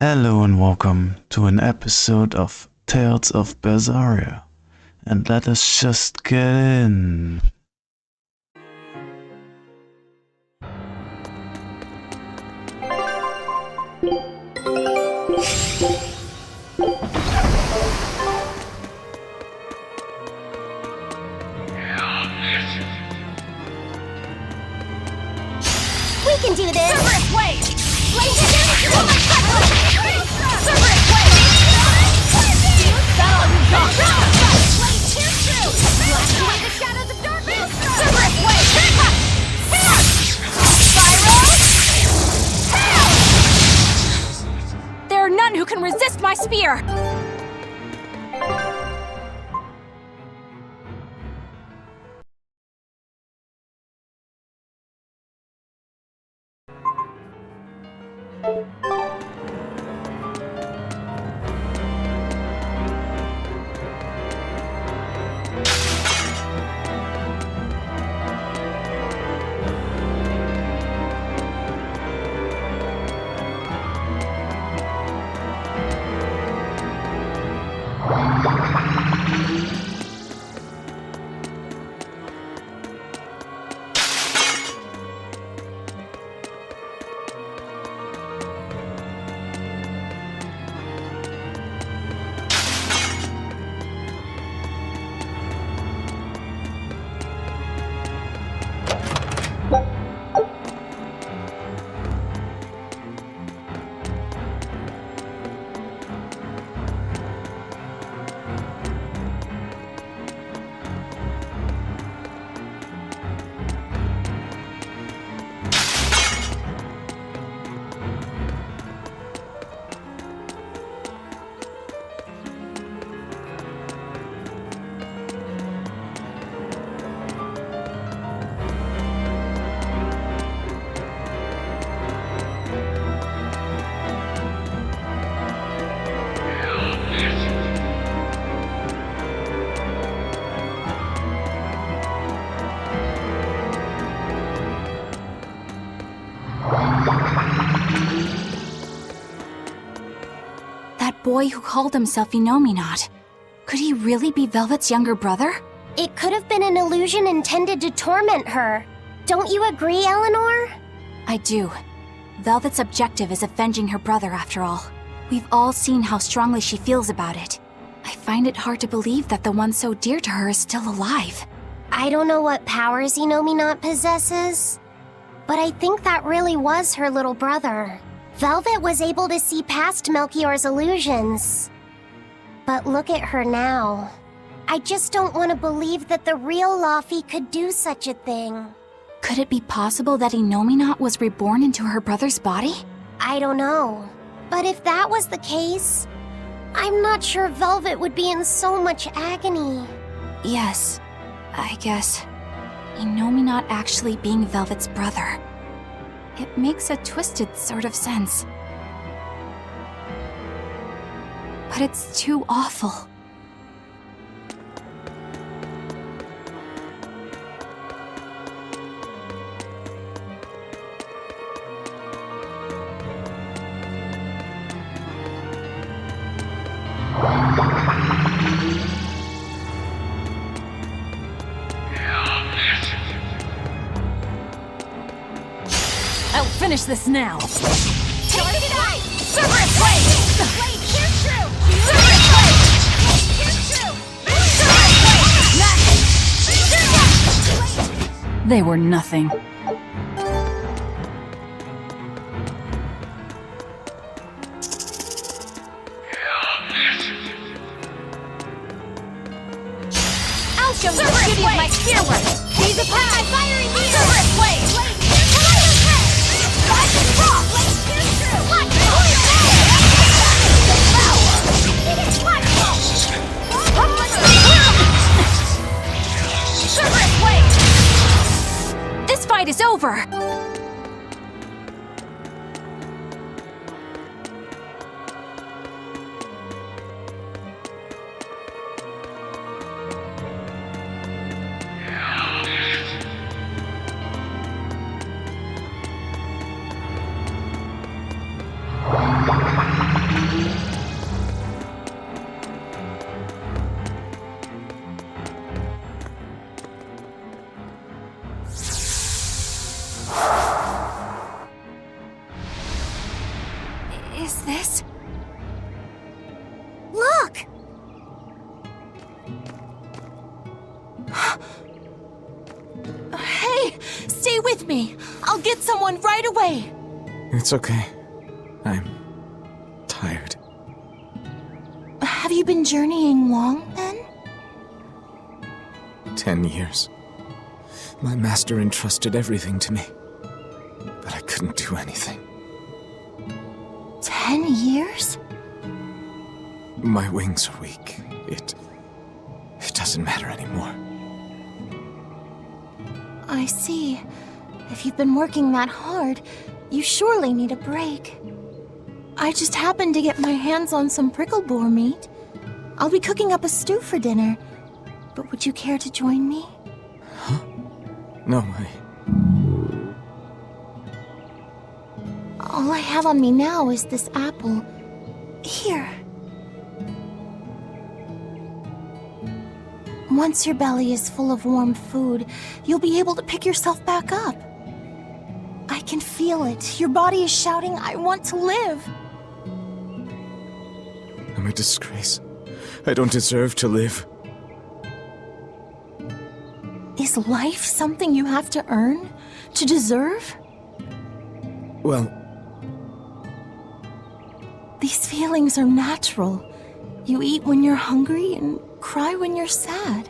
Hello and welcome to an episode of Tales of Berseria. And let us just get in. We can do this! Cerberus wave! Laser Cerberus wave! That all you got? Blade Tear Through! Blast away the shadows of darkness! Cerberus wave! Spiral! There are none who can resist my spear! That boy who called himself Enominat. Could he really be Velvet's younger brother? It could have been an illusion intended to torment her. Don't you agree, Eleanor? I do. Velvet's objective is avenging her brother, after all. We've all seen how strongly she feels about it. I find it hard to believe that the one so dear to her is still alive. I don't know what powers Enominat possesses, but I think that really was her little brother. Velvet was able to see past Melchior's illusions. But look at her now. I just don't want to believe that the real Laufey could do such a thing. Could it be possible that Enominat was reborn into her brother's body? I don't know. But if that was the case, I'm not sure Velvet would be in so much agony. Yes, I guess. Enominat actually being Velvet's brother. It makes a twisted sort of sense. But it's too awful. I'll finish this now. Take it out! Cerberus wave! Blade Tear Through! Cerberus wave! Tear Through! Cerberus wave! They were nothing. I'll show you the beauty of my spear work. He's a path. Fiery Needle! Cerberus wave! Blade Tear Through! Blade Tear Through! Watch Cerberus wave! This fight is over. is this? Look! Hey, stay with me. I'll get someone right away. It's okay. I'm tired. Have you been journeying long, then? 10 years. My master entrusted everything to me, but I couldn't do anything. 10 years? My wings are weak. It doesn't matter anymore. I see. If you've been working that hard, you surely need a break. I just happened to get my hands on some prickle boar meat. I'll be cooking up a stew for dinner. But would you care to join me? Huh? No, All I have on me now is this apple. Here. Once your belly is full of warm food, you'll be able to pick yourself back up. I can feel it. Your body is shouting, I want to live. I'm a disgrace. I don't deserve to live. Is life something you have to earn? To deserve? Well, These feelings are natural. You eat when you're hungry and cry when you're sad.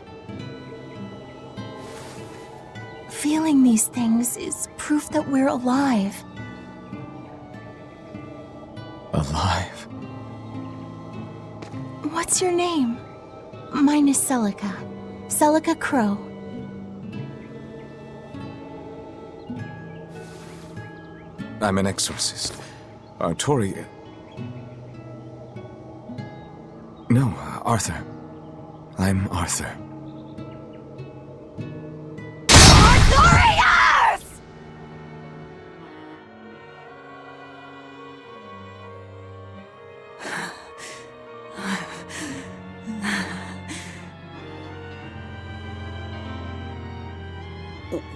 Feeling these things is proof that we're alive. alive. What's your name? Mine is Celica. Celica Crow. I'm an exorcist. Artori... No, Arthur. I'm Arthur.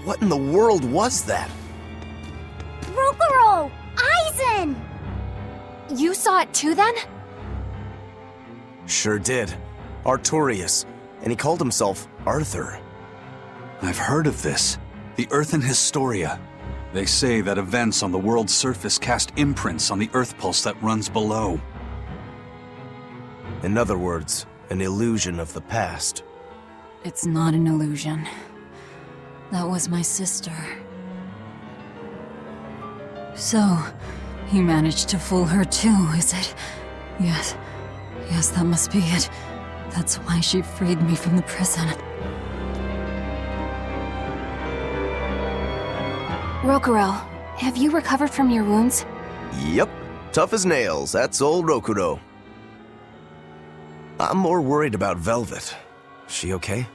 What in the world was that? Rokuro! Aizen! You saw it too, then? Sure did. Artorius. And he called himself Arthur. I've heard of this. The Earthen Historia. They say that events on the world's surface cast imprints on the Earth pulse that runs below. In other words, an illusion of the past. It's not an illusion. That was my sister. So, he managed to fool her too, is it? Yes, that must be it. That's why she freed me from the prison. Rokuro, have you recovered from your wounds? Yep. Tough as nails. That's old Rokuro. I'm more worried about Velvet. She okay?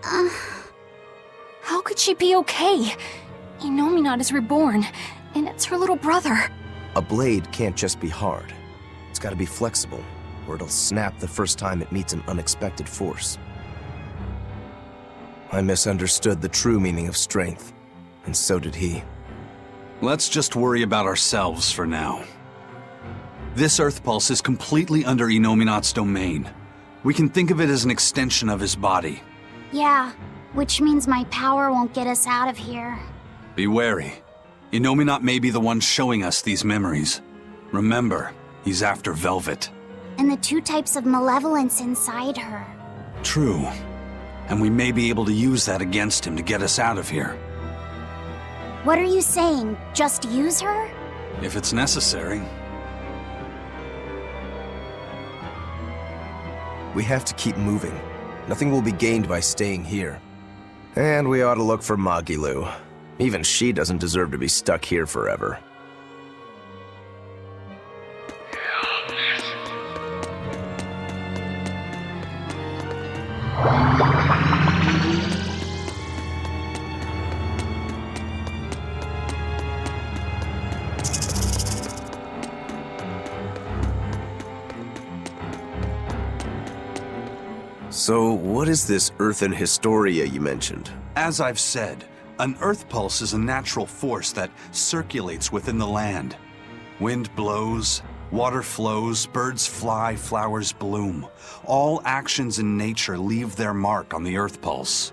How could she be okay? Inominat is reborn, and it's her little brother. A blade can't just be hard. It's gotta be flexible, or it'll snap the first time it meets an unexpected force. I misunderstood the true meaning of strength, and so did he. Let's just worry about ourselves for now. This Earth pulse is completely under Inominat's domain. We can think of it as an extension of his body. Yeah, which means my power won't get us out of here. Be wary. Inominat may be the one showing us these memories. Remember, he's after Velvet. And the two types of malevolence inside her. True. And we may be able to use that against him to get us out of here. What are you saying? Just use her? If it's necessary. We have to keep moving. Nothing will be gained by staying here. And we ought to look for Magilu. Even she doesn't deserve to be stuck here forever. So, what is this Earthen Historia you mentioned? As I've said, an Earth pulse is a natural force that circulates within the land. Wind blows, water flows, birds fly, flowers bloom. All actions in nature leave their mark on the Earth Pulse.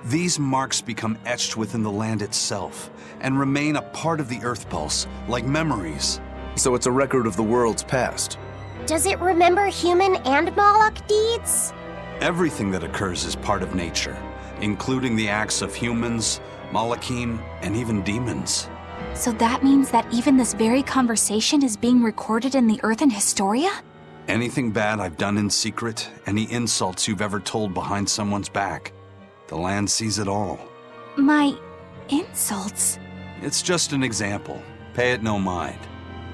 These marks become etched within the land itself and remain a part of the Earth Pulse, like memories. So it's a record of the world's past. Does it remember human and Moloch deeds? Everything that occurs is part of nature, including the acts of humans, Malachim, and even demons. So that means that even this very conversation is being recorded in the Earthen Historia? Anything bad I've done in secret, any insults you've ever told behind someone's back, the land sees it all. My insults? It's just an example. Pay it no mind.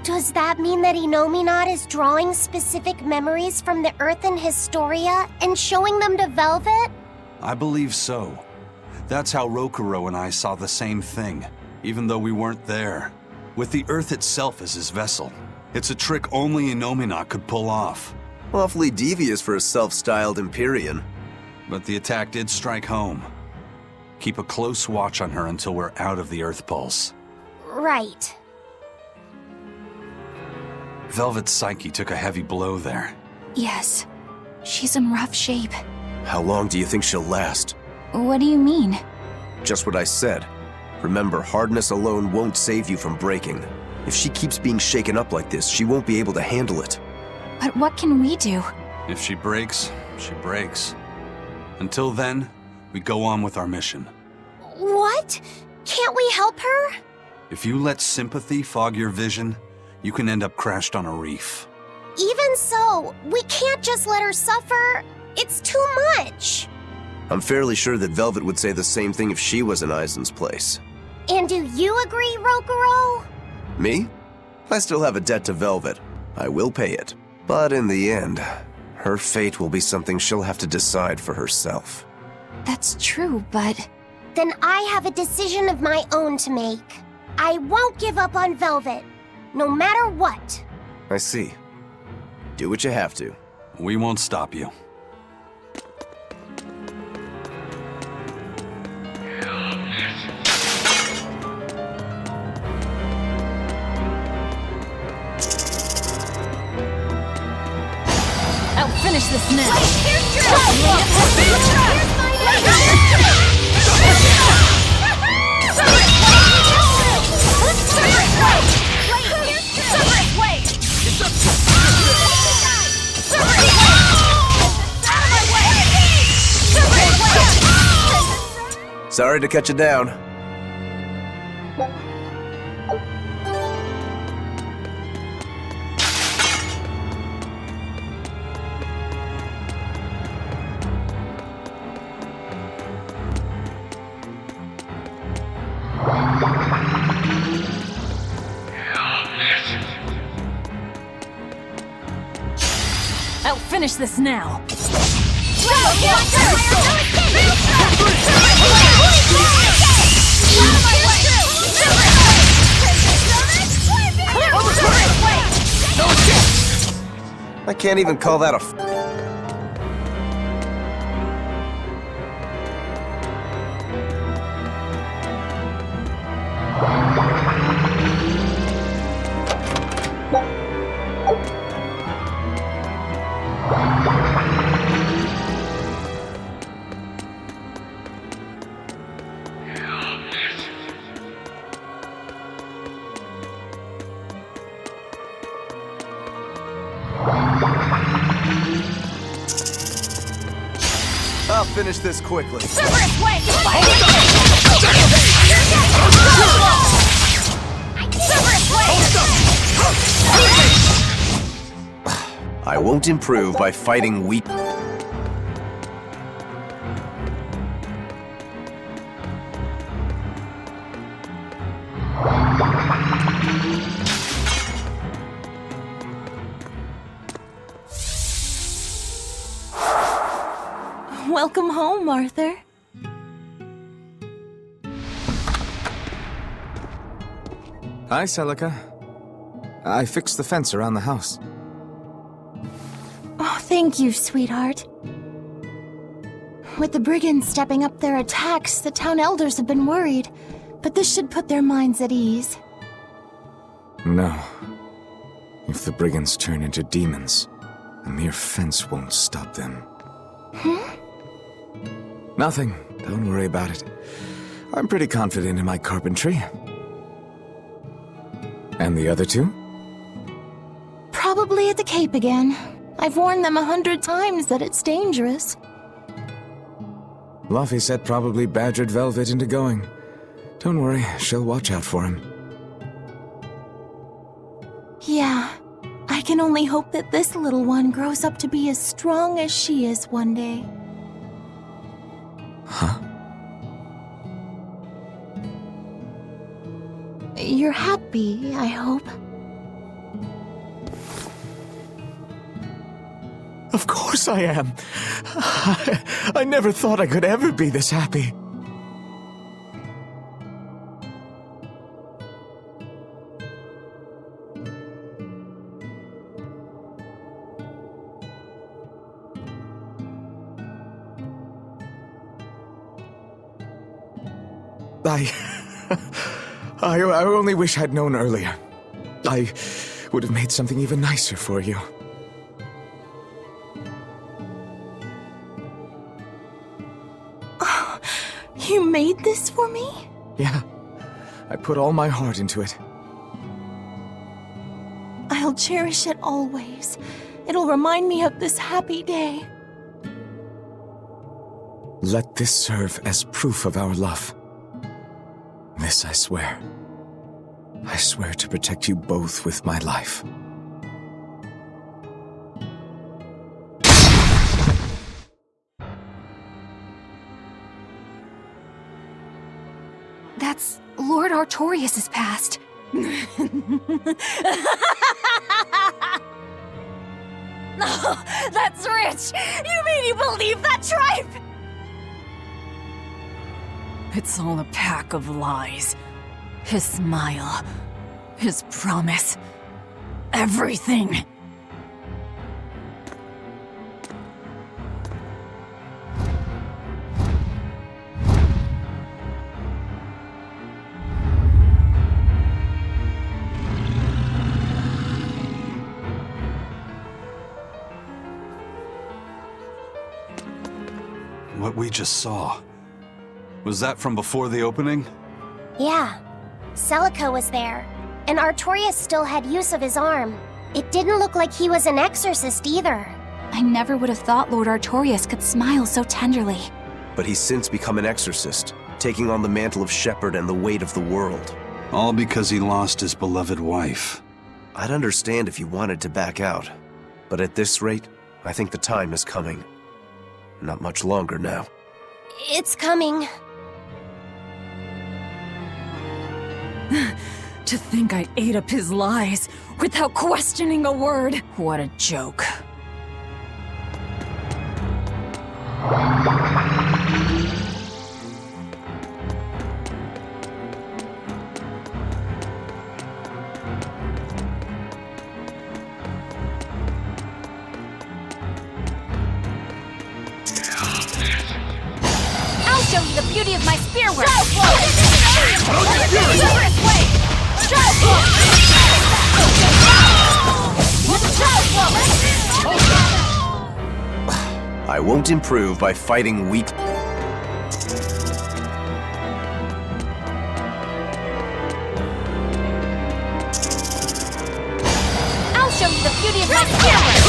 Does that mean that Inominat is drawing specific memories from the Earthen Historia and showing them to Velvet? I believe so. That's how Rokuro and I saw the same thing, even though we weren't there. With the Earth itself as his vessel, it's a trick only Inominat could pull off. Awfully devious for a self-styled Empyrean. But the attack did strike home. Keep a close watch on her until we're out of the Earth Pulse. Right. Velvet's psyche took a heavy blow there. Yes. She's in rough shape. How long do you think she'll last? What do you mean? Just what I said. Remember, hardness alone won't save you from breaking. If she keeps being shaken up like this, she won't be able to handle it. But what can we do? If she breaks, she breaks. Until then, we go on with our mission. What? Can't we help her? If you let sympathy fog your vision, you can end up crashed on a reef. Even so, we can't just let her suffer. It's too much. I'm fairly sure that Velvet would say the same thing if she was in Aizen's place. And do you agree, Rokuro? Me? I still have a debt to Velvet. I will pay it. But in the end, her fate will be something she'll have to decide for herself. That's true, but... Then I have a decision of my own to make. I won't give up on Velvet, no matter what. I see. Do what you have to. We won't stop you. I'll finish this now. Sorry to cut you down. I'll finish this now. I can't even call that a I'll finish this quickly. I won't improve by fighting weak. Welcome home, Arthur. Hi, Celica. I fixed the fence around the house. Oh, thank you, sweetheart. With the brigands stepping up their attacks, the town elders have been worried, but this should put their minds at ease. No. If the brigands turn into demons, a mere fence won't stop them. Nothing. Don't worry about it. I'm pretty confident in my carpentry. And the other two? Probably at the Cape again. I've warned them 100 times that it's dangerous. Luffy said probably badgered Velvet into going. Don't worry, she'll watch out for him. Yeah. I can only hope that this little one grows up to be as strong as she is one day. Huh? You're happy, I hope. Of course I am. I never thought I could ever be this happy. I only wish I'd known earlier. I would have made something even nicer for you. You made this for me? Yeah, I put all my heart into it. I'll cherish it always. It'll remind me of this happy day. Let this serve as proof of our love. This I swear. I swear to protect you both with my life. That's Lord Artorias' past. Oh, that's rich! You mean you believe that tripe? It's all a pack of lies. His smile, his promise, everything. What we just saw. Was that from before the opening? Yeah. Celica was there, and Artorias still had use of his arm. It didn't look like he was an exorcist either. I never would have thought Lord Artorias could smile so tenderly. But he's since become an exorcist, taking on the mantle of shepherd and the weight of the world. All because he lost his beloved wife. I'd understand if you wanted to back out, but at this rate, I think the time is coming. Not much longer now. It's coming. To think I ate up his lies without questioning a word. What a joke. I'll show you the beauty of my spearwork! I won't improve by fighting weak. I'll show you the beauty of my spearwork!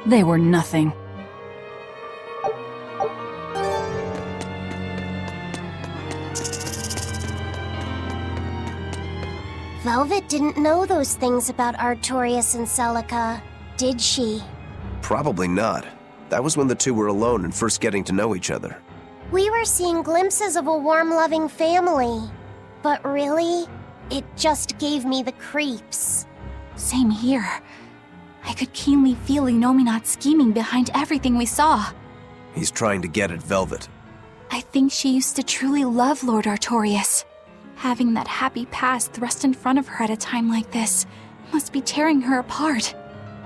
They were nothing. Velvet didn't know those things about Artorias and Celica, did she? Probably not. That was when the two were alone and first getting to know each other. We were seeing glimpses of a warm, loving family. But really, it just gave me the creeps. Same here. I could keenly feel Inominat scheming behind everything we saw. He's trying to get at Velvet. I think she used to truly love Lord Artorias. Having that happy past thrust in front of her at a time like this must be tearing her apart.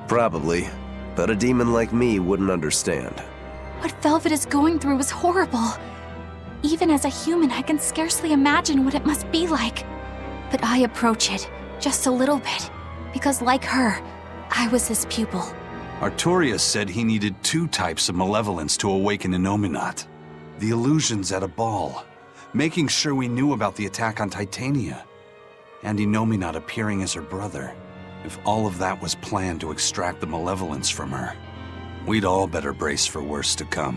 Probably. But a demon like me wouldn't understand. What Velvet is going through is horrible. Even as a human, I can scarcely imagine what it must be like. But I approach it, just a little bit, because like her, I was his pupil. Artorias said he needed 2 types of malevolence to awaken Innominat. The illusions at a ball, making sure we knew about the attack on Titania, and Innominat appearing as her brother. If all of that was planned to extract the malevolence from her, we'd all better brace for worse to come.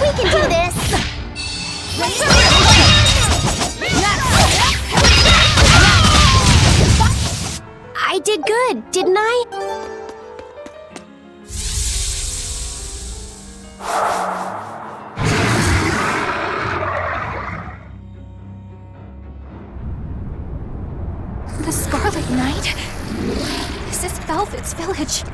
We can do this! I did good, didn't I? The Scarlet Knight? This is Velvet's village.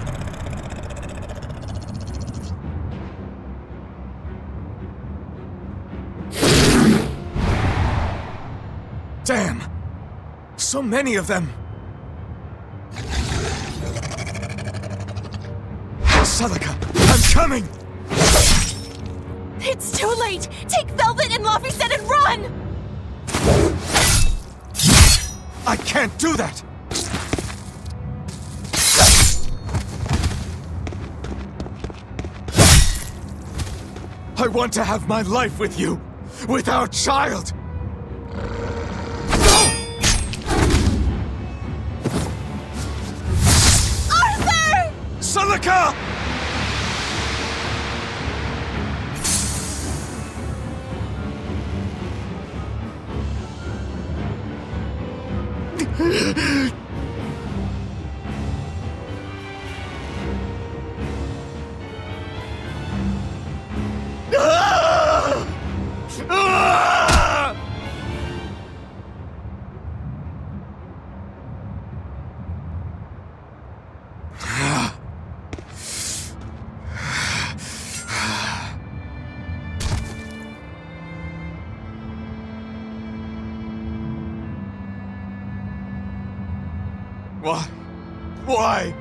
Damn! So many of them! Celica, I'm coming! It's too late! Take Velvet and Laphicet and run! I can't do that! I want to have my life with you, with our child! Arthur! Celica! Why? Why?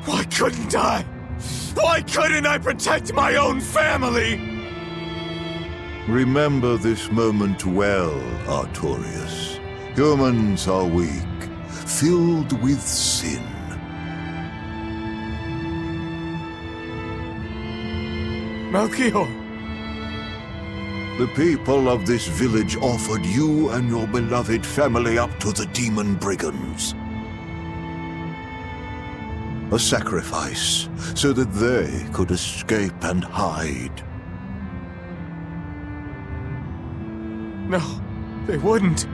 Why couldn't I? Why couldn't I protect my own family? Remember this moment well, Artorias. Humans are weak, filled with sin. Melchior! The people of this village offered you and your beloved family up to the demon brigands. A sacrifice, so that they could escape and hide. No, they wouldn't.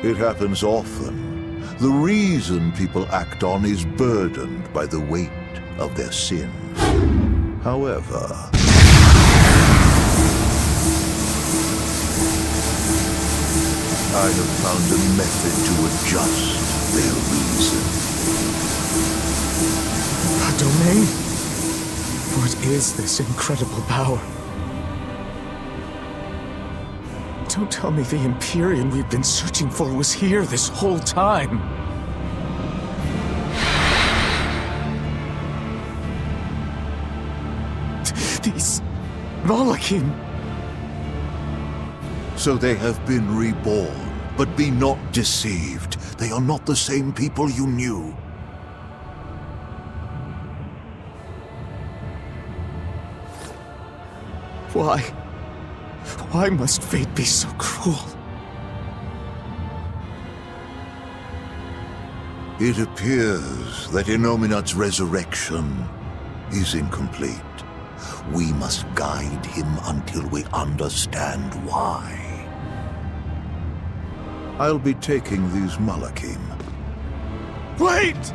It happens often. The reason people act on is burdened by the weight of their sins. However, I have found a method to adjust their reason. A domain? What is this incredible power? Don't tell me the Empyrean we've been searching for was here this whole time. These Malachim. So they have been reborn, but be not deceived. They are not the same people you knew. Why? Why must fate be so cruel? It appears that Innominat's resurrection is incomplete. We must guide him until we understand why. I'll be taking these Malachim. Wait!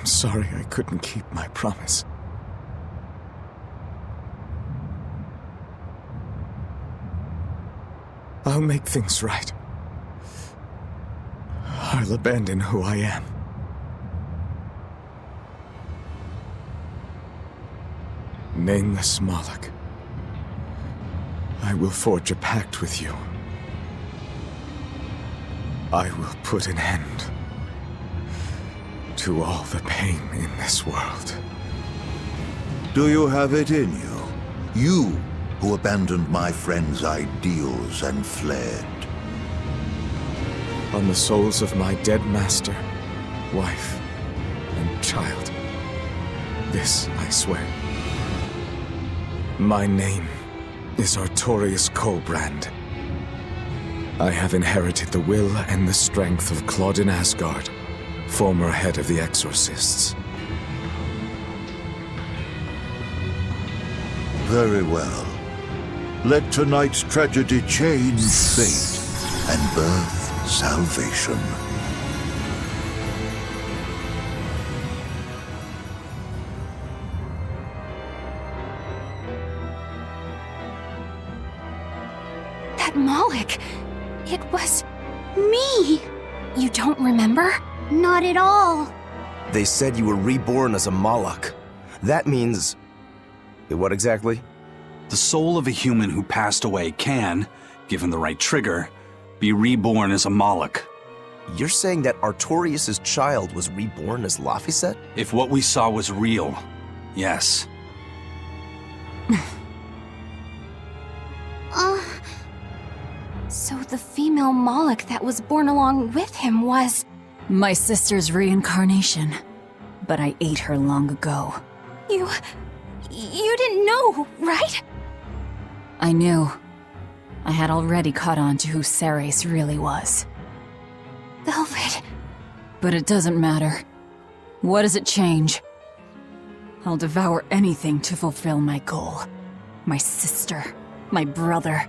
sorry I couldn't keep my promise. I'll make things right. I'll abandon who I am. Nameless Moloch, I will forge a pact with you. I will put an end to all the pain in this world. Do you have it in you? You who abandoned my friend's ideals and fled. On the souls of my dead master, wife, and child. This I swear. My name is Artorius Colbrand. I have inherited the will and the strength of Claudin Asgard, former head of the Exorcists. Very well. Let tonight's tragedy change fate and birth salvation. That Moloch, it was me. You don't remember? Not at all. They said you were reborn as a Moloch. That means... what exactly? The soul of a human who passed away can, given the right trigger, be reborn as a Moloch. You're saying that Artorius' child was reborn as Laphicet? If what we saw was real, yes. So the female Moloch that was born along with him was... My sister's reincarnation. But I ate her long ago. You didn't know, right? I knew. I had already caught on to who Ceres really was. Velvet. But it doesn't matter. What does it change? I'll devour anything to fulfill my goal. My sister, my brother,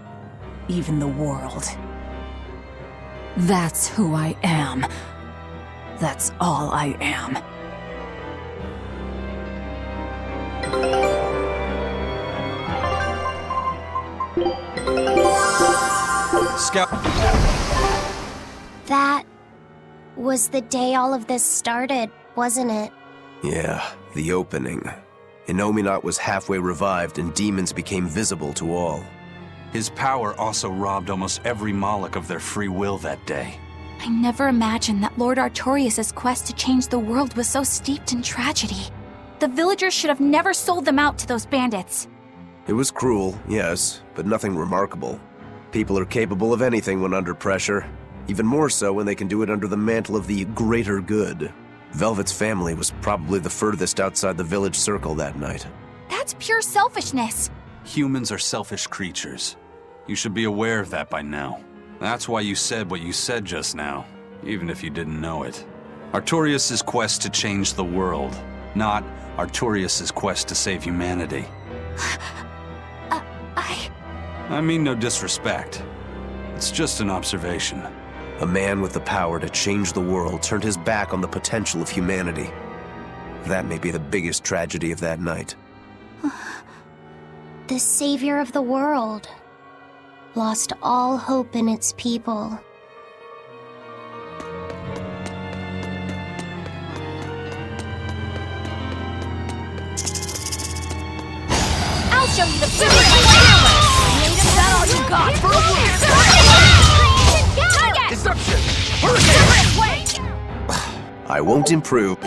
even the world. That's who I am. That's all I am. Scout. That was the day all of this started, wasn't it? Yeah, the opening. Innominat was halfway revived and demons became visible to all. His power also robbed almost every Moloch of their free will that day. I never imagined that Lord Artorius' quest to change the world was so steeped in tragedy. The villagers should have never sold them out to those bandits. It was cruel, yes, but nothing remarkable. People are capable of anything when under pressure, even more so when they can do it under the mantle of the greater good. Velvet's family was probably the furthest outside the village circle that night. That's pure selfishness. Humans are selfish creatures. You should be aware of that by now. That's why you said what you said just now, even if you didn't know it. Artorius' quest to change the world, not Artorius' quest to save humanity. I mean no disrespect. It's just an observation. A man with the power to change the world turned his back on the potential of humanity. That may be the biggest tragedy of that night. The savior of the world lost all hope in its people. I'll show you the power of power! Is that all you got for a Deception! I won't improve.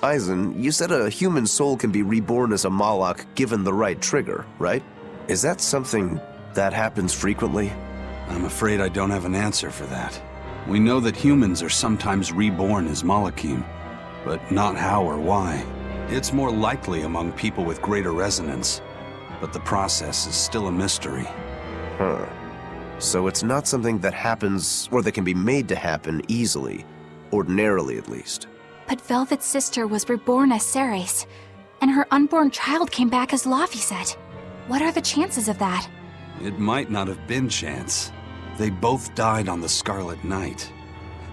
Eisen, you said a human soul can be reborn as a Moloch given the right trigger, right? Is that something that happens frequently? I'm afraid I don't have an answer for that. We know that humans are sometimes reborn as Molochim, but not how or why. It's more likely among people with greater resonance, but the process is still a mystery. Huh. So it's not something that happens, or that can be made to happen easily, ordinarily at least. But Velvet's sister was reborn as Ceres, and her unborn child came back as Laphicet. What are the chances of that? It might not have been chance. They both died on the Scarlet Night.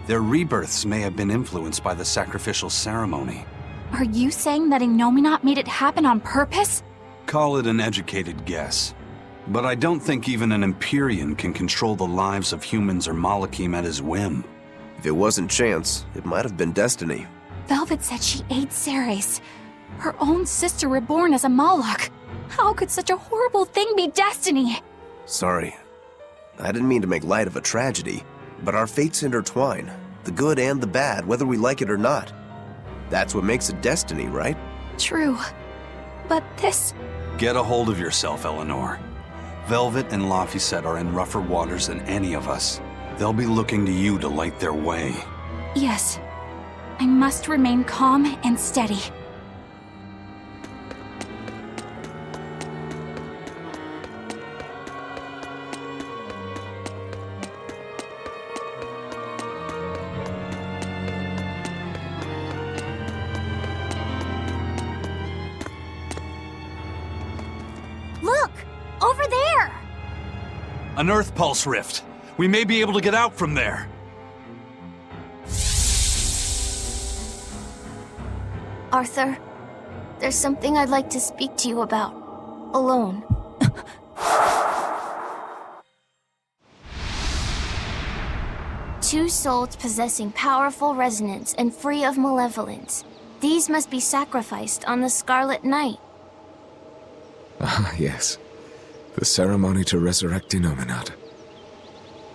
Their rebirths may have been influenced by the sacrificial ceremony. Are you saying that Innominat made it happen on purpose? Call it an educated guess. But I don't think even an Empyrean can control the lives of humans or Malachim at his whim. If it wasn't chance, it might have been destiny. Velvet said she ate Ceres, her own sister reborn as a Malach. How could such a horrible thing be destiny? Sorry. I didn't mean to make light of a tragedy, but our fates intertwine, the good and the bad, whether we like it or not. That's what makes it destiny, right? True. But this... Get a hold of yourself, Eleanor. Velvet and Laphicet are in rougher waters than any of us. They'll be looking to you to light their way. Yes. I must remain calm and steady. Look! Over there! An Earth Pulse rift. We may be able to get out from there. Arthur, there's something I'd like to speak to you about. Alone. Two souls possessing powerful resonance and free of malevolence. These must be sacrificed on the Scarlet Night. Ah, yes. The ceremony to resurrect Innominat.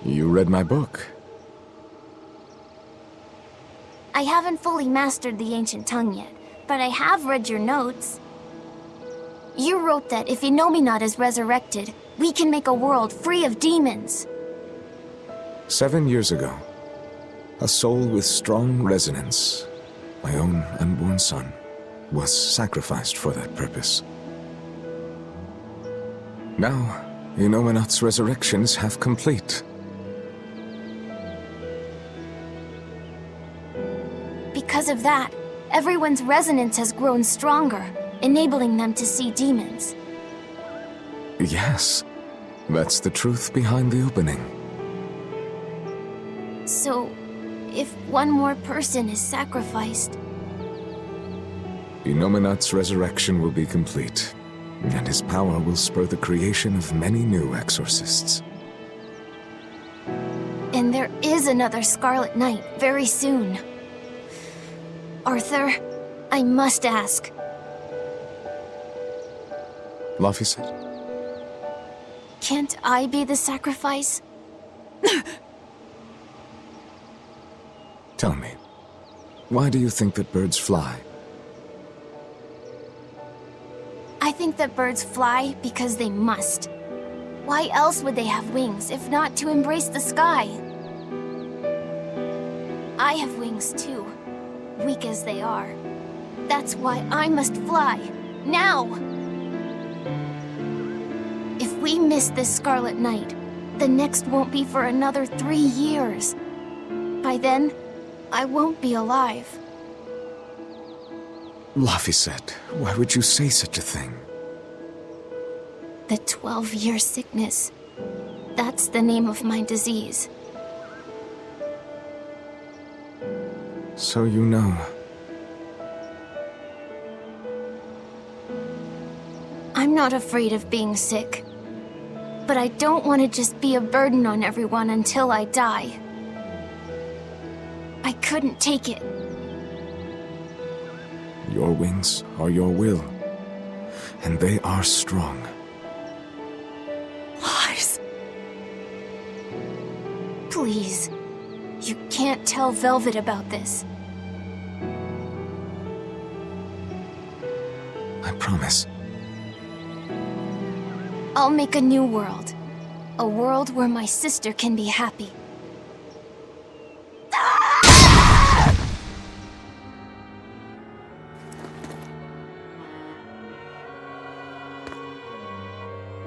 You read my book. I haven't fully mastered the ancient tongue yet, but I have read your notes. You wrote that if Innominat is resurrected, we can make a world free of demons. 7 years ago, a soul with strong resonance, my own unborn son, was sacrificed for that purpose. Now, Innominat's resurrection is half complete. Because of that, everyone's resonance has grown stronger, enabling them to see demons. Yes, that's the truth behind the opening. So, if one more person is sacrificed, Innominat's resurrection will be complete, and his power will spur the creation of many new exorcists. and there is another Scarlet Night very soon. Arthur, I must ask. Laphicet? Can't I be the sacrifice? Tell me, why do you think that birds fly? I think that birds fly because they must. Why else would they have wings if not to embrace the sky? I have wings too, weak as they are. That's why I must fly, now! If we miss this Scarlet Night, the next won't be for another 3 years. By then, I won't be alive. Laphicet, why would you say such a thing? The 12-year sickness. That's the name of my disease. So you know. I'm not afraid of being sick. But I don't want to just be a burden on everyone until I die. I couldn't take it. Your wings are your will, and they are strong. Lies. Please, you can't tell Velvet about this. I promise. I'll make a new world. A world where my sister can be happy.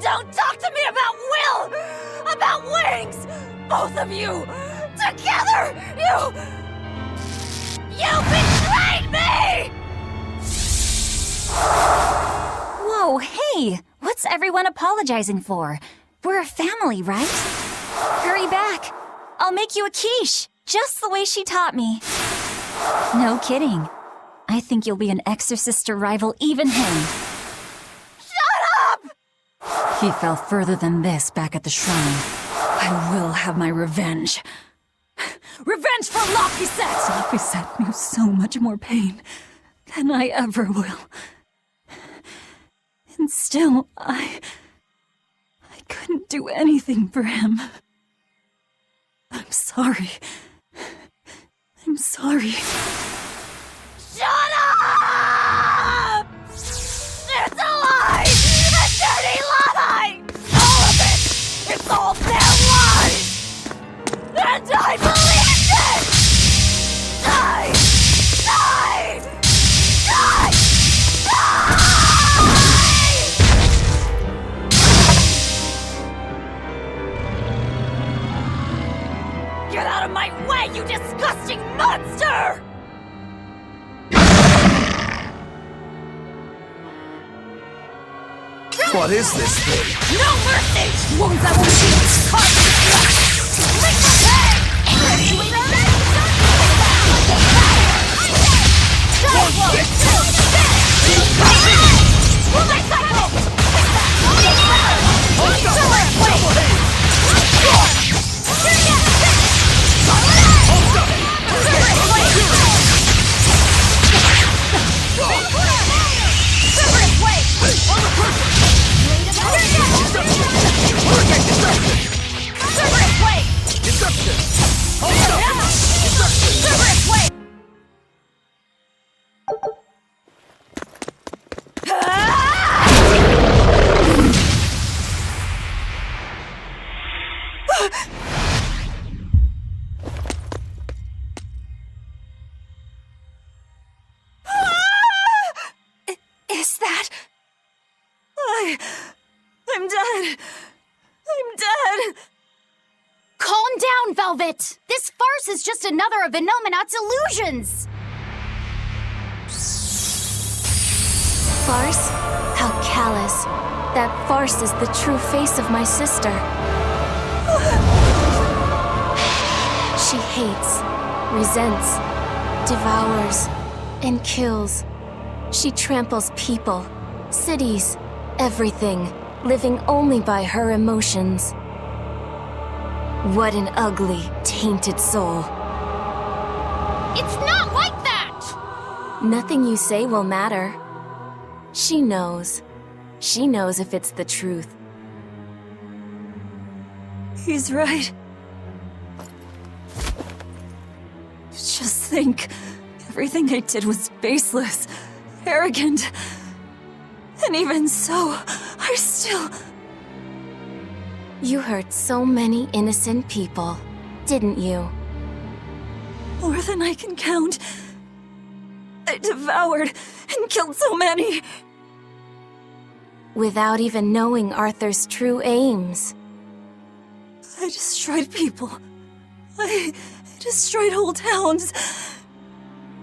Don't talk to me about will! About wings! Both of you! Together! You betrayed What's everyone apologizing for? We're a family, right? Hurry back. I'll make you a quiche, just the way she taught me. No kidding. I think you'll be an exorcist to rival even him. Shut up! He fell further than this back at the shrine. I will have my revenge. Revenge for Lapuset! Lapuset knew so much more pain than I ever will. And still, I couldn't do anything for him. I'm sorry. I'm sorry. Shut up! It's a lie! A dirty lie! All of it! It's all their lies! And I believed it! Die! Die! Die! Die! Get out of my way, you disgusting monster! What is this thing? No mercy! Wounds that will heal! Carve the flesh! Lick the pig! Is that... I'm dead. I'm dead. Calm down, Velvet! This farce is just another of Inominat's illusions! Farce? How callous. That farce is the true face of my sister. She hates, resents, devours, and kills. She tramples people, cities, everything, living only by her emotions. What an ugly, tainted soul. It's not like that! Nothing you say will matter. She knows. She knows if it's the truth. He's right. Just think, everything I did was baseless, arrogant. And even so, I still... You hurt so many innocent people, didn't you? More than I can count. I devoured and killed so many. Without even knowing Arthur's true aims. I destroyed people. I destroyed whole towns.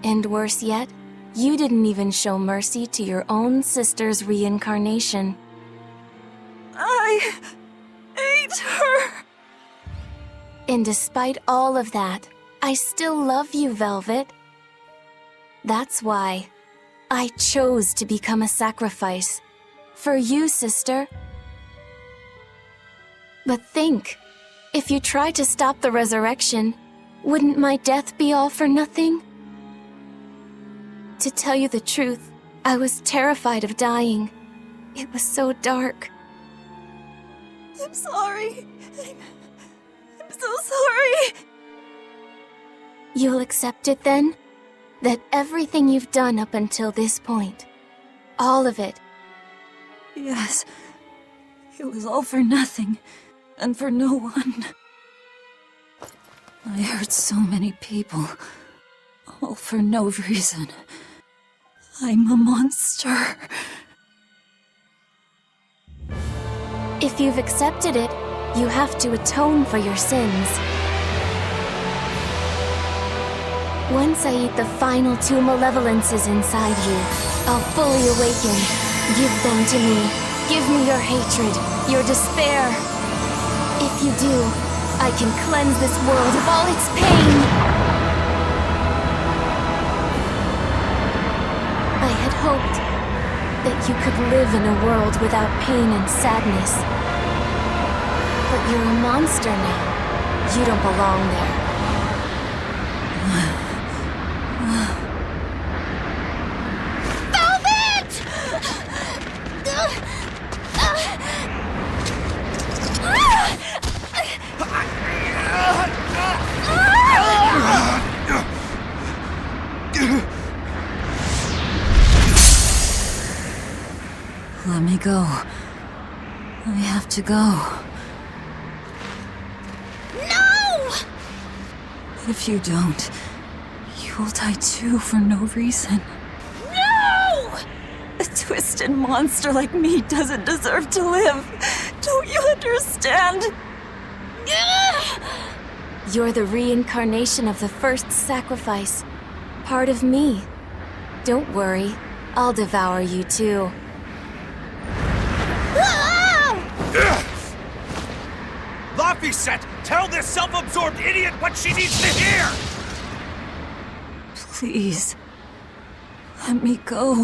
And worse yet, you didn't even show mercy to your own sister's reincarnation. I ate her. And despite all of that, I still love you, Velvet. That's why I chose to become a sacrifice. For you, sister. But think, if you try to stop the resurrection, wouldn't my death be all for nothing? To tell you the truth, I was terrified of dying. It was so dark. I'm sorry. I'm so sorry. You'll accept it then? That everything you've done up until this point, all of it. Yes, it was all for nothing, and for no one. I hurt so many people, all for no reason. I'm a monster. If you've accepted it, you have to atone for your sins. Once I eat the final two malevolences inside you, I'll fully awaken. Give them to me, Give me your hatred, your despair. If you do, I can cleanse this world of all its pain. I had hoped that you could live in a world without pain and sadness. But you're a monster now. You don't belong there. Let me go. I have to go. No! If you don't, you will die too for no reason. No! A twisted monster like me doesn't deserve to live. Don't you understand? You're the reincarnation of the first sacrifice. Part of me. Don't worry, I'll devour you too. Laphicet, tell this self-absorbed idiot what she needs to hear! Please, let me go.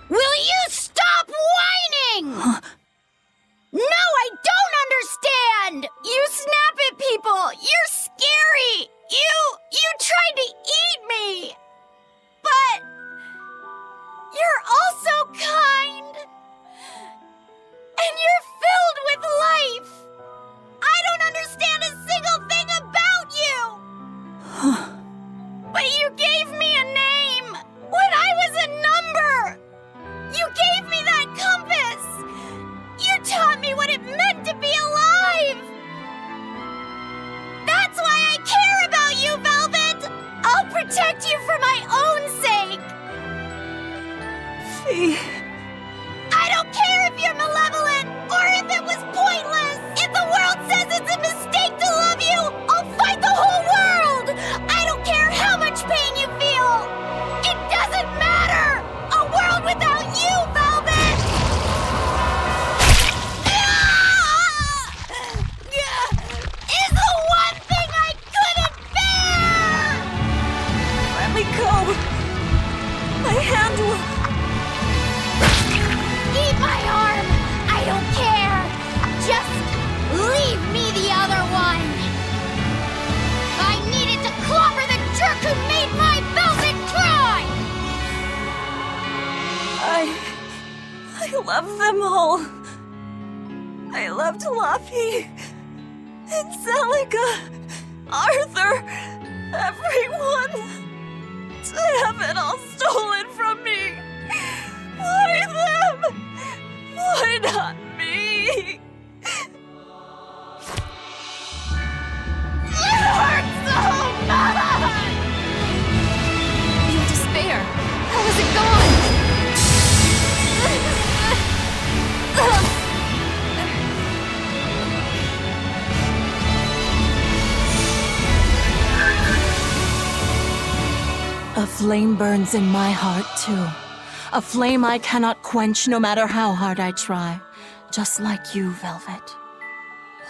Will you stop whining? Huh? No, I don't understand! You snap at people! You're scary! You tried to eat me! But you're also kind! And you're filled with life! I don't understand a single thing about you! But you gave me a name! When I was a number! You gave me that compass! You taught me what it meant to be alive! That's why I care about you, Velvet! I'll protect you for my own sake! Fee. I don't care if you're malevolent, or if it was pointless! If the world says it's a mistake to love you, I'll fight the whole world! I don't care how much pain you feel! It doesn't matter! A world without you, Velvet! Is the one thing I couldn't bear! Let me go. My hand will... Eat my arm! I don't care! Just leave me the other one! I needed to clobber the jerk who made my Velvet cry! I love them all. I loved Laffy and Celica, Arthur, everyone. To have it all stolen from me. Why them? Why not me? It hurts so much! Your despair, how is it gone? A flame burns in my heart, too. A flame I cannot quench no matter how hard I try. Just like you, Velvet.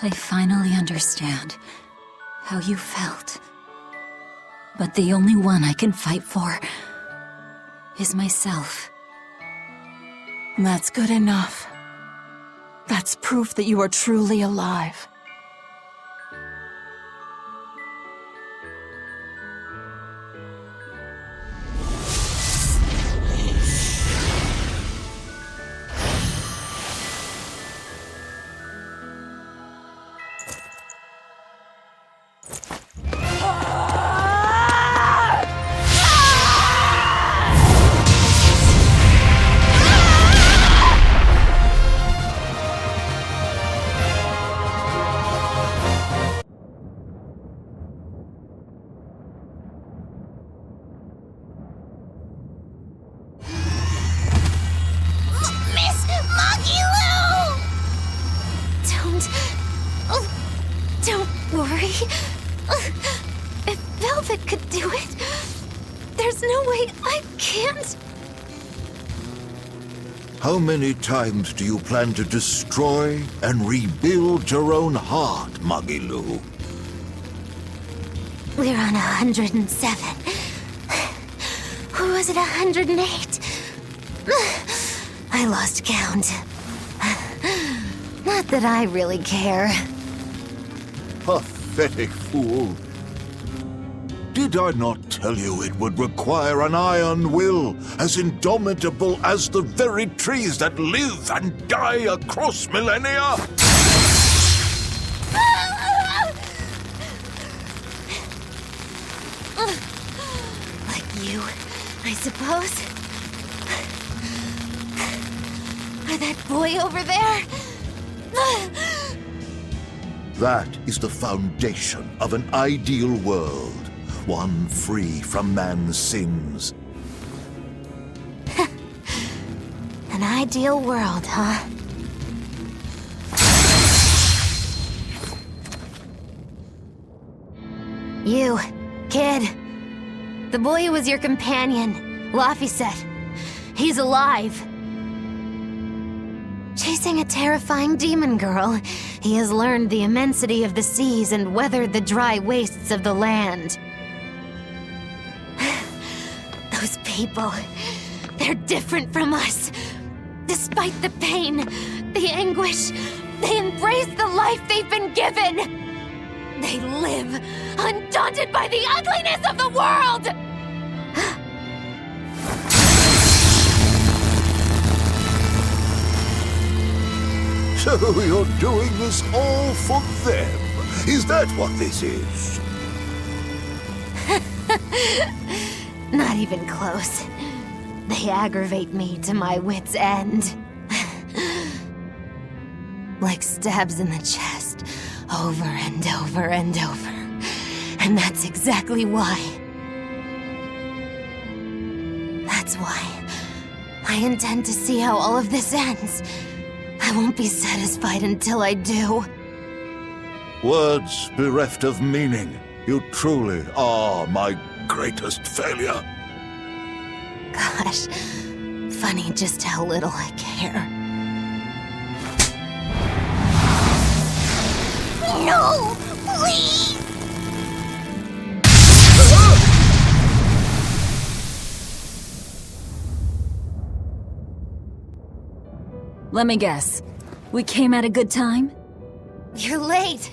I finally understand how you felt. But the only one I can fight for is myself. That's good enough. That's proof that you are truly alive. Don't worry. If Velvet could do it, there's no way I can't. How many times do you plan to destroy and rebuild your own heart, Magilu? We're on 107. Or was it 108? I lost count. Not that I really care. Pathetic fool. Did I not tell you it would require an iron will as indomitable as the very trees that live and die across millennia? Like you, I suppose. Or that boy over there. That is the foundation of an ideal world. One free from man's sins. An ideal world, huh? You, kid. The boy who was your companion, Laphicet. He's alive. Chasing a terrifying demon girl, he has learned the immensity of the seas and weathered the dry wastes of the land. Those people, they're different from us. Despite the pain, the anguish, they embrace the life they've been given. They live, undaunted by the ugliness of the world! So you're doing this all for them? Is that what this is? Not even close. They aggravate me to my wit's end. Like stabs in the chest, over and over and over. And that's exactly why. That's why I intend to see how all of this ends. I won't be satisfied until I do. Words bereft of meaning. You truly are my greatest failure. Gosh, funny just how little I care. No! Please! Let me guess. We came at a good time? You're late.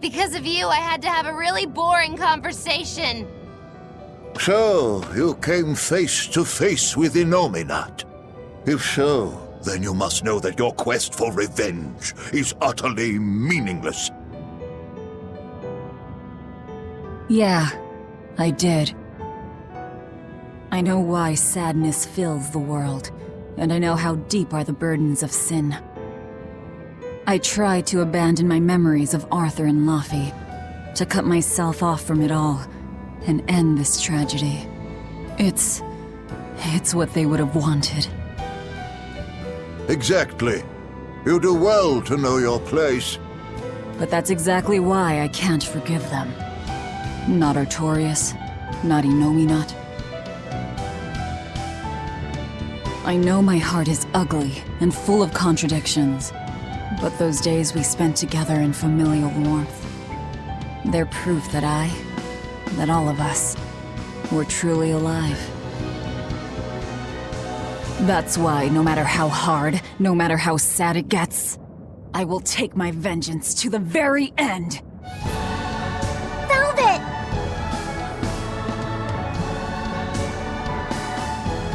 Because of you, I had to have a really boring conversation. So, you came face to face with Innominat. If so, then you must know that your quest for revenge is utterly meaningless. Yeah, I did. I know why sadness fills the world, and I know how deep are the burdens of sin. I tried to abandon my memories of Arthur and Laffy, to cut myself off from it all, and end this tragedy. It's what they would have wanted. Exactly. You do well to know your place. But that's exactly why I can't forgive them. Not Artorias, not Innominat. I know my heart is ugly and full of contradictions, but those days we spent together in familial warmth, they're proof that all of us, were truly alive. That's why, no matter how hard, no matter how sad it gets, I will take my vengeance to the very end! Velvet!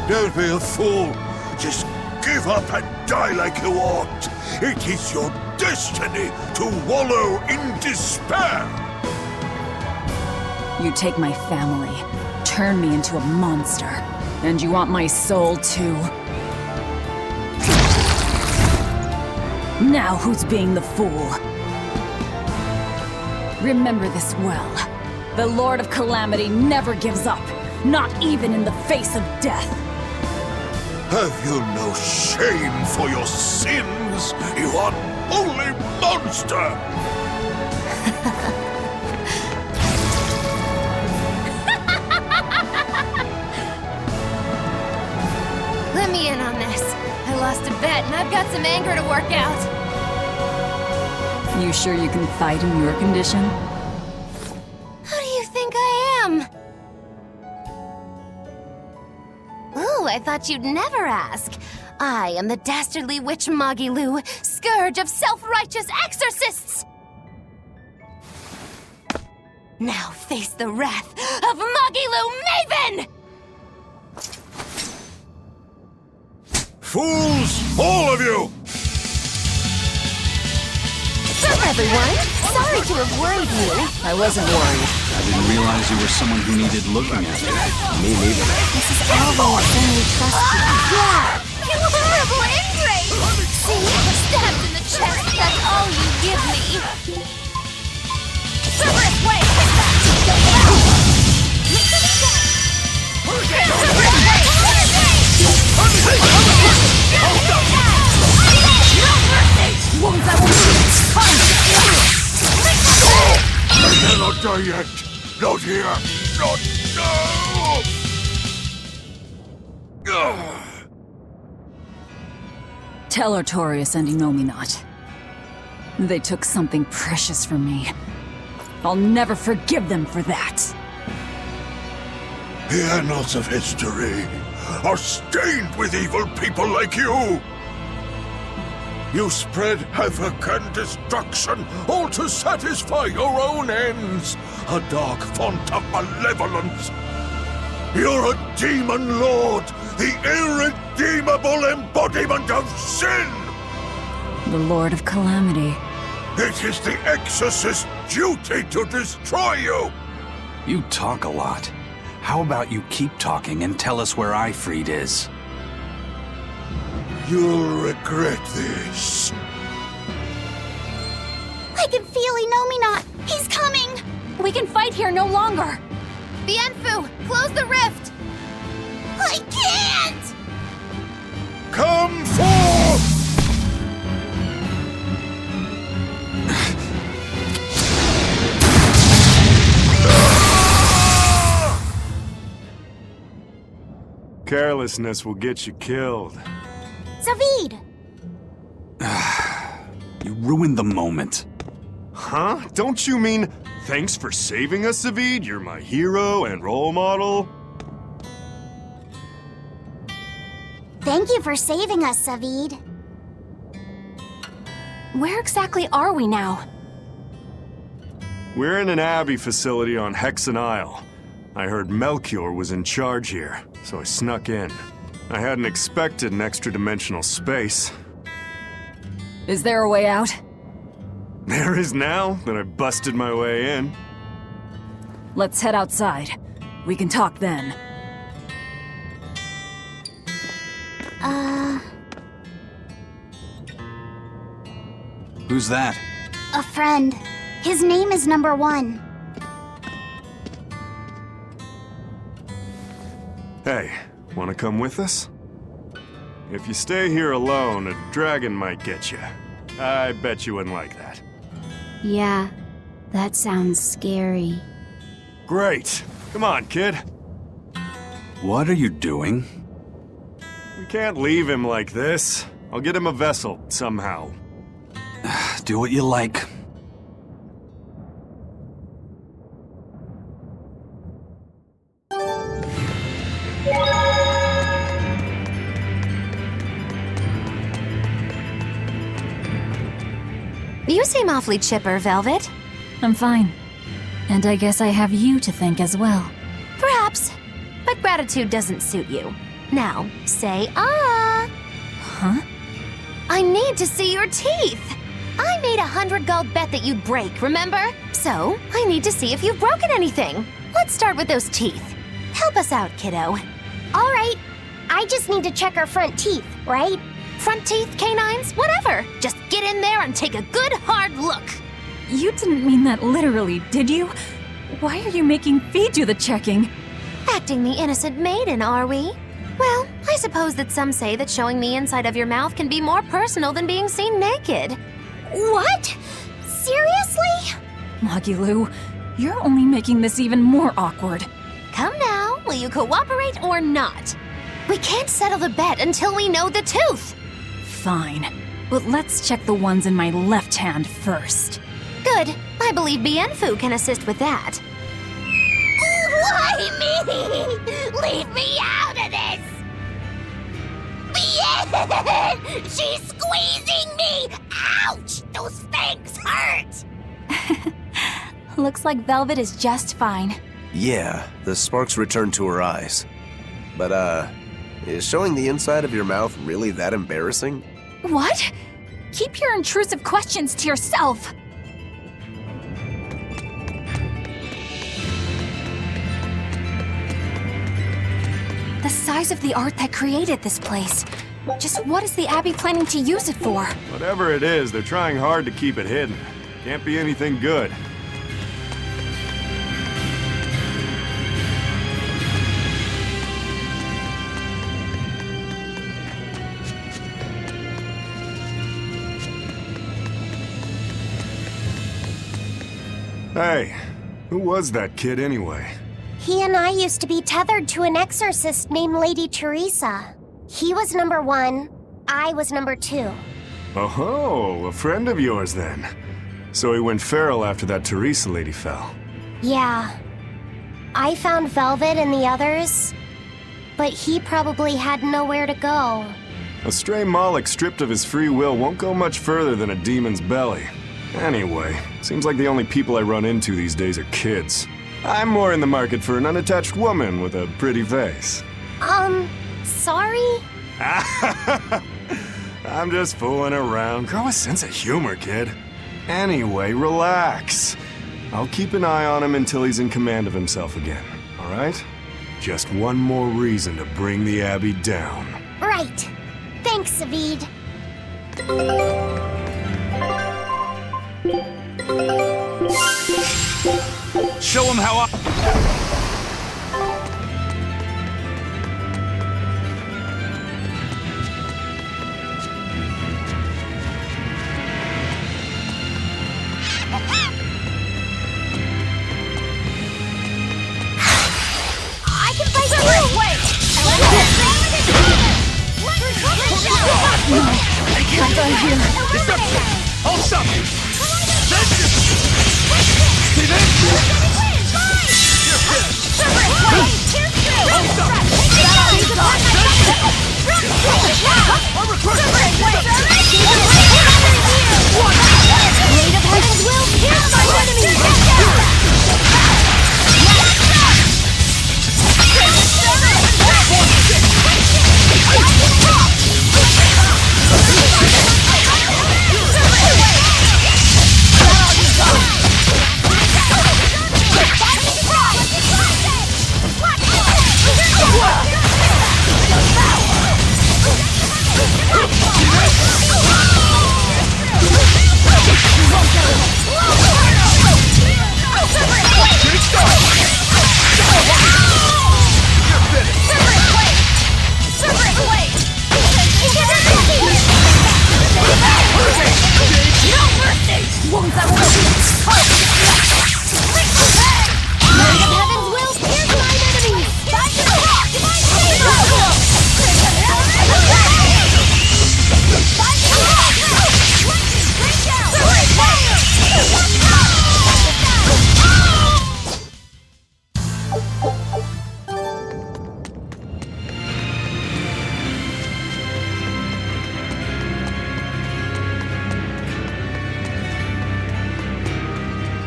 Don't be a fool. Just give up and die like you ought. It is your destiny to wallow in despair. You take my family, turn me into a monster, and you want my soul too. Now who's being the fool? Remember this well. The Lord of Calamity never gives up, not even in the face of death. Have you no shame for your sins, you unholy monster? Let me in on this. I lost a bet, and I've got some anger to work out. You sure you can fight in your condition? Who do you think I am? Ooh, I thought you'd never ask. I am the dastardly witch Magilu, scourge of self-righteous exorcists! Now face the wrath of Magilu Maven! Fools, all of you! Hello, everyone. Sorry to have worried you. I wasn't worried. I didn't realize you were someone who needed looking at. Me neither. This is Alvin, and we trust you. Yeah! You horrible ingrate! See? Stabbed in the chest, that's all you give me. Cerberus, wait! I cannot die yet! Not here! Not now! Tell Artorias and Inominat. They took something precious from me. I'll never forgive them for that. The annals of history are stained with evil people like you! You spread havoc and destruction, all to satisfy your own ends. A dark font of malevolence. You're a demon lord, the irredeemable embodiment of sin! The Lord of Calamity. It is the exorcist's duty to destroy you! You talk a lot. How about you keep talking and tell us where Ifried is? You'll regret this. I can feel Inominat. He's coming. We can fight here no longer. Bienfu, close the rift. I can't. Come forth! Carelessness will get you killed. Zavid. You ruined the moment. Huh? Don't you mean, thanks for saving us, Zavid? You're my hero and role model? Thank you for saving us, Zavid. Where exactly are we now? We're in an Abbey facility on Hexen Isle. I heard Melchior was in charge here, so I snuck in. I hadn't expected an extra-dimensional space. Is there a way out? There is now that I busted my way in. Let's head outside. We can talk then. Who's that? A friend. His name is Number 1. Hey, wanna come with us? If you stay here alone, a dragon might get you. I bet you wouldn't like that. Yeah, that sounds scary. Great. Come on, kid. What are you doing? We can't leave him like this. I'll get him a vessel, somehow. Do what you like. You seem awfully chipper, Velvet. I'm fine. And I guess I have you to thank as well. Perhaps. But gratitude doesn't suit you. Now, say ah. Huh? I need to see your teeth. I made 100 gold bet that you'd break, remember? So, I need to see if you've broken anything. Let's start with those teeth. Help us out, kiddo. All right. I just need to check our front teeth, right? Front teeth, canines, whatever. Just get in there and take a good hard look. You didn't mean that literally, did you? Why are you making Fee do the checking? Acting the innocent maiden, are we? Well, I suppose that some say that showing the inside of your mouth can be more personal than being seen naked. What? Seriously? Magilu, you're only making this even more awkward. Come now, will you cooperate or not? We can't settle the bet until we know the tooth. Fine. But let's check the ones in my left hand first. Good. I believe Bienfu can assist with that. Why me? Leave me out of this! Bien! She's squeezing me! Ouch! Those fangs hurt! Looks like Velvet is just fine. Yeah, the sparks returned to her eyes. But, is showing the inside of your mouth really that embarrassing? What? Keep your intrusive questions to yourself. The size of the art that created this place. Just what is the Abbey planning to use it for? Whatever it is, they're trying hard to keep it hidden. Can't be anything good. Hey, who was that kid anyway? He and I used to be tethered to an exorcist named Lady Teresa. He was number 1, I was number 2. Oh, a friend of yours then. So he went feral after that Teresa lady fell. Yeah. I found Velvet and the others, but he probably had nowhere to go. A stray Moloch stripped of his free will won't go much further than a demon's belly. Anyway, seems like the only people I run into these days are kids. I'm more in the market for an unattached woman with a pretty face. Sorry? I'm just fooling around. Grow a sense of humor, kid. Anyway, relax. I'll keep an eye on him until he's in command of himself again, all right? Just one more reason to bring the Abbey down. Right. Thanks, Savid. Show him how I can fight you! Wait! Deception! Hold stop! See this?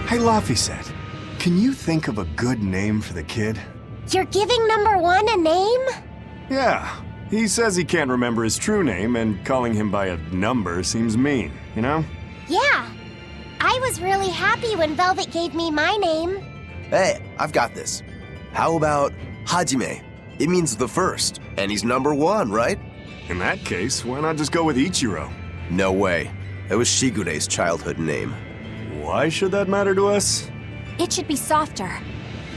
Hey, Laphicet, can you think of a good name for the kid? You're giving number 1 a name? Yeah, he says he can't remember his true name, and calling him by a number seems mean, you know? Yeah. I was really happy when Velvet gave me my name. Hey, I've got this. How about Hajime? It means the first, and he's number 1, right? In that case, why not just go with Ichiro? No way. It was Shigure's childhood name. Why should that matter to us? It should be softer.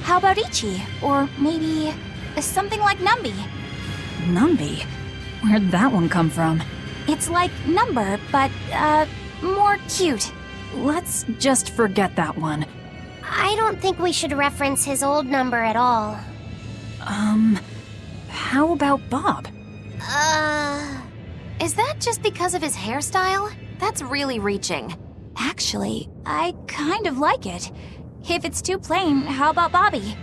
How about Ichi? Or maybe something like Numbi? Numbi? Where'd that one come from? It's like Number, but, more cute. Let's just forget that one. I don't think we should reference his old number at all. How about Bob? Is that just because of his hairstyle? That's really reaching. Actually, I kind of like it. If it's too plain, how about Bobby?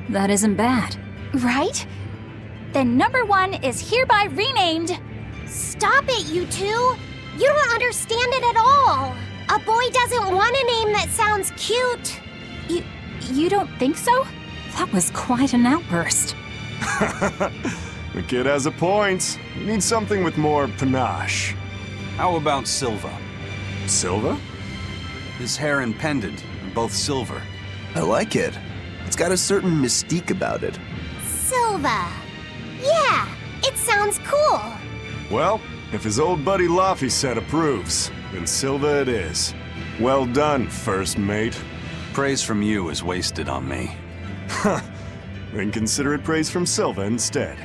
That isn't bad. Right? Then number 1 is hereby renamed. Stop it, you two! You don't understand it at all! A boy doesn't want a name that sounds cute! You don't think so? That was quite an outburst. The kid has a point. You need something with more panache. How about Silva? Silva? His hair and pendant are both silver. I like it. It's got a certain mystique about it. Silva! Yeah, it sounds cool! Well, if his old buddy Laphicet approves, then Silva it is. Well done, first mate. Praise from you is wasted on me. Then consider it praise from Silva instead.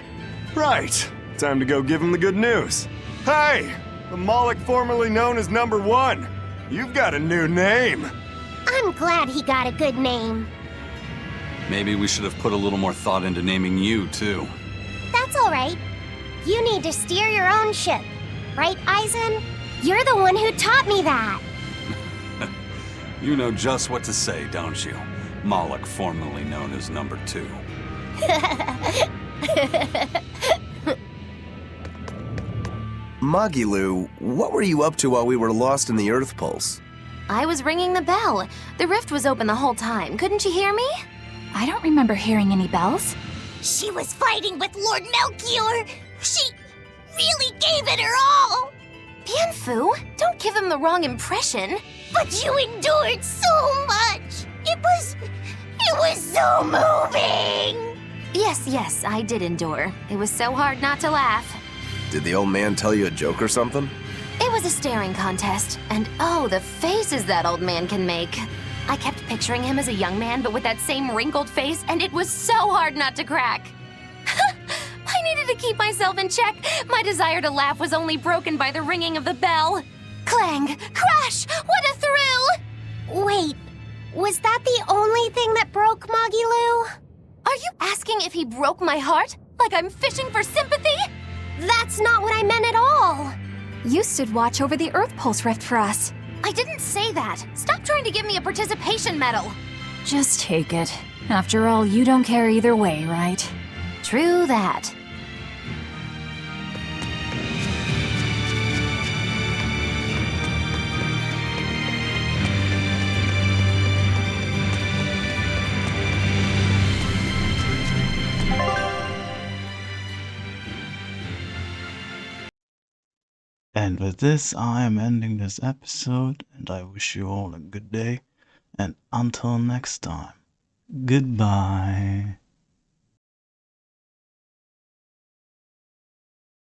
Right, time to go give him the good news. Hey, the Moloch formerly known as Number 1. You've got a new name. I'm glad he got a good name. Maybe we should have put a little more thought into naming you, too. That's alright. You need to steer your own ship. Right, Eisen? You're the one who taught me that. You know just what to say, don't you? Moloch, formerly known as Number 2. Magilu, what were you up to while we were lost in the Earth Pulse? I was ringing the bell. The rift was open the whole time. Couldn't you hear me? I don't remember hearing any bells. She was fighting with Lord Melchior. She really gave it her all. Bienfu, don't give him the wrong impression. But you endured so much. It was so moving. Yes, I did endure. It was so hard not to laugh. Did the old man tell you a joke or something? It was a staring contest, and oh, the faces that old man can make. I kept picturing him as a young man, but with that same wrinkled face, and it was so hard not to crack. I needed to keep myself in check. My desire to laugh was only broken by the ringing of the bell. Clang! Crash! What a thrill! Wait, was that the only thing that broke Magilu? Are you asking if he broke my heart? Like I'm fishing for sympathy? That's not what I meant at all. You stood watch over the Earth Pulse rift for us. I didn't say that. Stop trying to give me a participation medal. Just take it. After all, you don't care either way, right? True that. And with this, I am ending this episode, and I wish you all a good day, and until next time, goodbye.